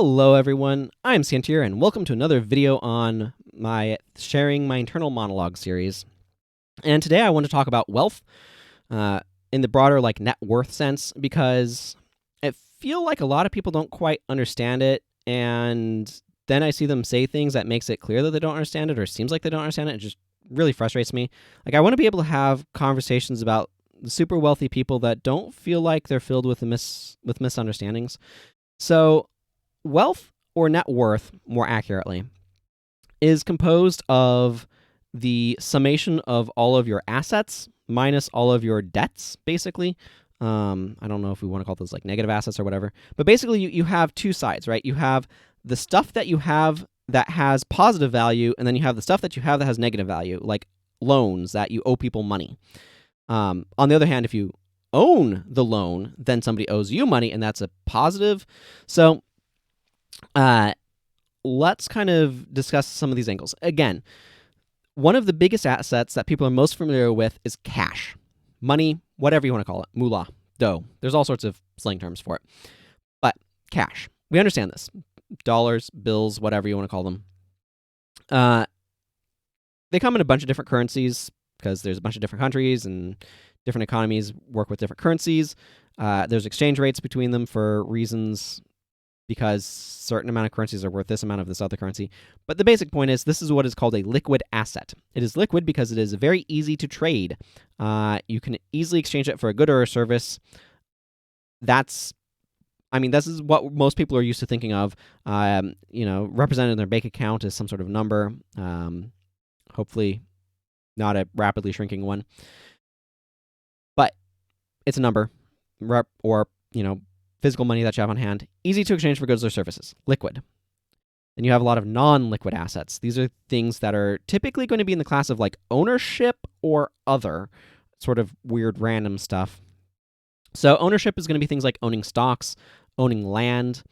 Hello everyone, I'm Santier and welcome to another video on my Sharing My Internal Monologue series. And today I want to talk about wealth in the broader net worth sense, because I feel like a lot of people don't quite understand it, and then I see them say things that makes it clear that they don't understand it, or seems like they don't understand it. It just really frustrates me. I want to be able to have conversations about the super wealthy people that don't feel like they're filled with misunderstandings. So wealth, or net worth, more accurately, is composed of the summation of all of your assets minus all of your debts, basically. I don't know if we want to call those negative assets or whatever, but basically you have two sides, right? You have the stuff that you have that has positive value, and then you have the stuff that you have that has negative value, like loans that you owe people money. On the other hand, if you own the loan, then somebody owes you money, and that's a positive. So let's kind of discuss some of these angles. Again, one of the biggest assets that people are most familiar with is cash. Money, whatever you want to call it. Moolah, dough. There's all sorts of slang terms for it. But cash. We understand this. Dollars, bills, whatever you want to call them. They come in a bunch of different currencies because there's a bunch of different countries and different economies work with different currencies. There's exchange rates between them for reasons, because certain amount of currencies are worth this amount of this other currency. But the basic point is this is what is called a liquid asset. It is liquid because it is very easy to trade. You can easily exchange it for a good or a service. This is what most people are used to thinking of, represented in their bank account as some sort of number, hopefully not a rapidly shrinking one. But it's a number, or, physical money that you have on hand, easy to exchange for goods or services, liquid. Then you have a lot of non-liquid assets. These are things that are typically going to be in the class of ownership or other sort of weird random stuff. So ownership is going to be things like owning stocks, owning land,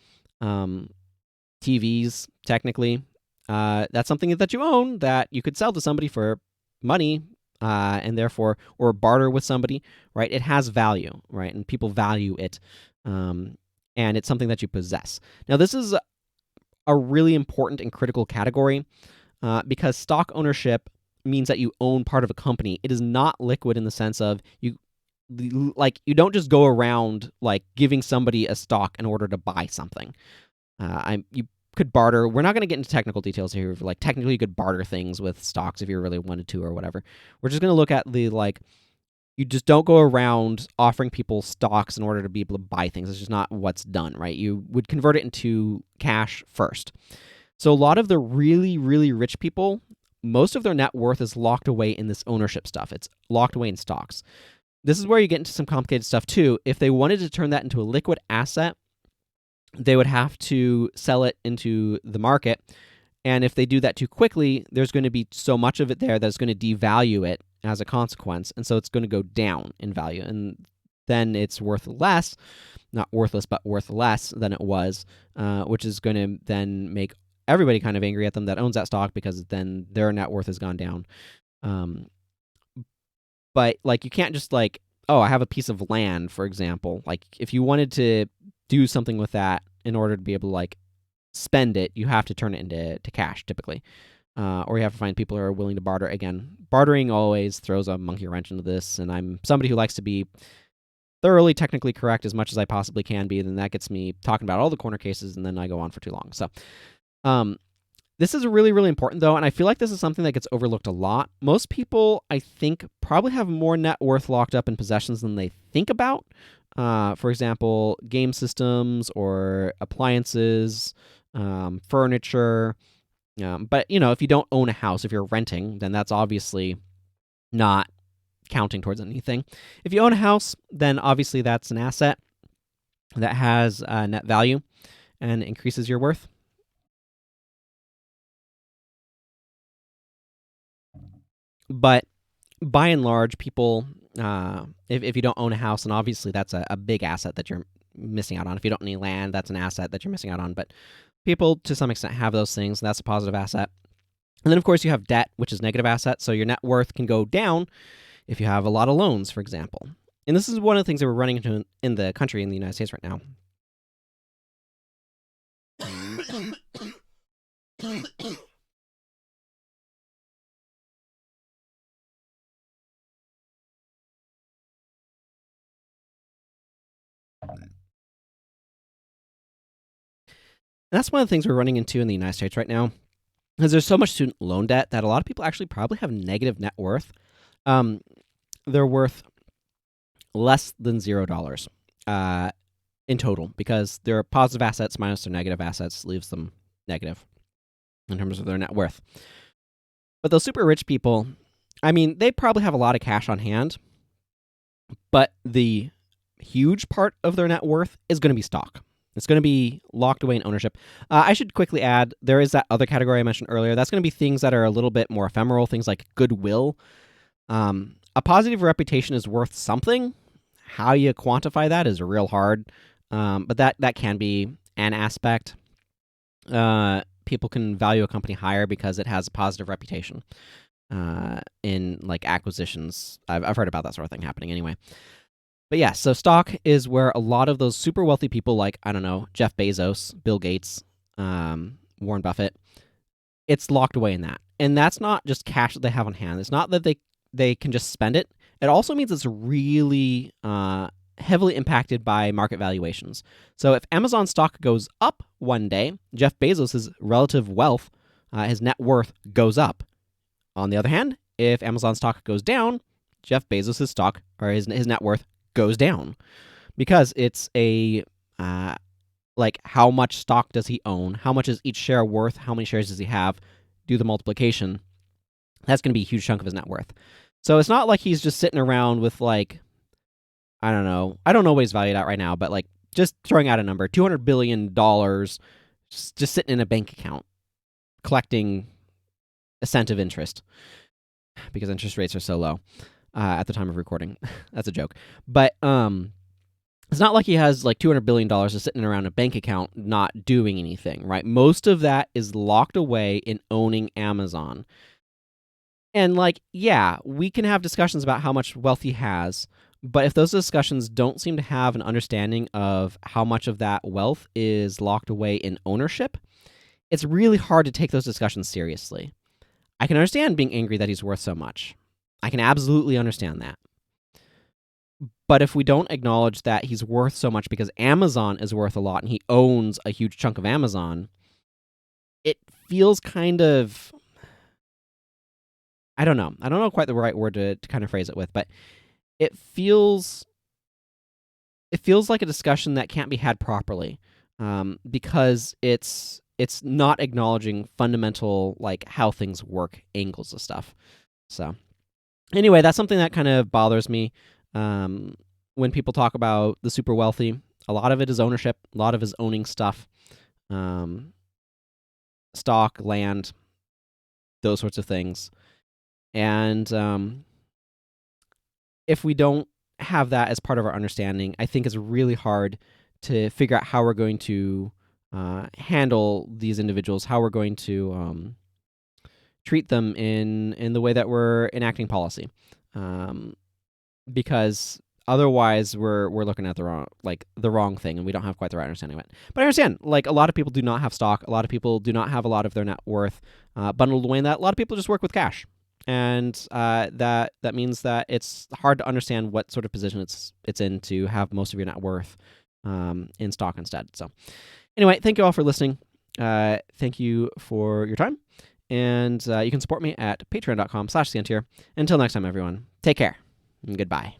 TVs, technically. That's something that you own that you could sell to somebody for money, and therefore, or barter with somebody, right? It has value, right? And people value it. And it's something that you possess. Now, this is a really important and critical category because stock ownership means that you own part of a company. It is not liquid in the sense of you don't just go around giving somebody a stock in order to buy something. You could barter. We're not going to get into technical details here. Technically, you could barter things with stocks if you really wanted to or whatever. We're just going to look at the you just don't go around offering people stocks in order to be able to buy things. It's just not what's done, right? You would convert it into cash first. So a lot of the really, really rich people, most of their net worth is locked away in this ownership stuff. It's locked away in stocks. This is where you get into some complicated stuff too. If they wanted to turn that into a liquid asset, they would have to sell it into the market. And if they do that too quickly, there's going to be so much of it there that's going to devalue it as a consequence, and so it's going to go down in value, and then it's worth less, not worthless, but worth less than it was, which is going to then make everybody kind of angry at them that owns that stock, because then their net worth has gone down. But you can't just oh, I have a piece of land, for example. If you wanted to do something with that in order to be able to spend it, you have to turn it into cash typically. Or you have to find people who are willing to barter. Again, bartering always throws a monkey wrench into this, and I'm somebody who likes to be thoroughly technically correct as much as I possibly can be, then that gets me talking about all the corner cases, and then I go on for too long. So this is really, really important, though, and I feel like this is something that gets overlooked a lot. Most people, I think, probably have more net worth locked up in possessions than they think about. For example, game systems or appliances, furniture. But, if you don't own a house, if you're renting, then that's obviously not counting towards anything. If you own a house, then obviously that's an asset that has net value and increases your worth. But by and large, people, if you don't own a house, and obviously that's a big asset that you're missing out on. If you don't own any land, that's an asset that you're missing out on. But people, to some extent, have those things, and that's a positive asset. And then, of course, you have debt, which is negative asset. So your net worth can go down if you have a lot of loans, for example. And this is one of the things that we're running into in the country, in the United States right now. That's one of the things we're running into in the United States right now, because there's so much student loan debt that a lot of people actually probably have negative net worth. They're worth less than $0 in total, because their positive assets minus their negative assets leaves them negative in terms of their net worth. But those super rich people, I mean, they probably have a lot of cash on hand, but the huge part of their net worth is going to be stock. It's going to be locked away in ownership. I should quickly add, there is that other category I mentioned earlier. That's going to be things that are a little bit more ephemeral, things like goodwill. A positive reputation is worth something. How you quantify that is real hard, but that can be an aspect. People can value a company higher because it has a positive reputation in like acquisitions. I've heard about that sort of thing happening anyway. But yeah, so stock is where a lot of those super wealthy people like, I don't know, Jeff Bezos, Bill Gates, Warren Buffett, it's locked away in that. And that's not just cash that they have on hand. It's not that they can just spend it. It also means it's really heavily impacted by market valuations. So if Amazon stock goes up one day, Jeff Bezos' relative wealth, his net worth, goes up. On the other hand, if Amazon stock goes down, Jeff Bezos' stock, or his net worth, goes down, because it's a like, how much stock does he own? How much is each share worth? How many shares does he have? Do the multiplication. That's going to be a huge chunk of his net worth. So it's not like he's just sitting around with, like, I don't know what he's valued at right now, but like, just throwing out a number, $200 billion just sitting in a bank account collecting a cent of interest, because interest rates are so low at the time of recording. That's a joke. But it's not like he has like $200 billion just sitting around a bank account not doing anything, right? Most of that is locked away in owning Amazon. And like, yeah, we can have discussions about how much wealth he has, but if those discussions don't seem to have an understanding of how much of that wealth is locked away in ownership, it's really hard to take those discussions seriously. I can understand being angry that he's worth so much. I can absolutely understand that. But if we don't acknowledge that he's worth so much because Amazon is worth a lot and he owns a huge chunk of Amazon, it feels kind of... I don't know quite the right word to kind of phrase it with, but it feels like a discussion that can't be had properly, because it's not acknowledging fundamental, like, how things work angles of stuff. So anyway, that's something that kind of bothers me when people talk about the super wealthy. A lot of it is ownership. A lot of it is owning stuff, stock, land, those sorts of things. And if we don't have that as part of our understanding, I think it's really hard to figure out how we're going to handle these individuals, how we're going to treat them in the way that we're enacting policy, because otherwise we're looking at the wrong thing, and we don't have quite the right understanding of it. But I understand, like, a lot of people do not have stock. A lot of people do not have a lot of their net worth bundled away in that. A lot of people just work with cash. And that means that it's hard to understand what sort of position it's in to have most of your net worth in stock instead. So anyway, thank you all for listening. Thank you for your time. And you can support me at patreon.com/Scientier. Until next time, everyone, take care and goodbye.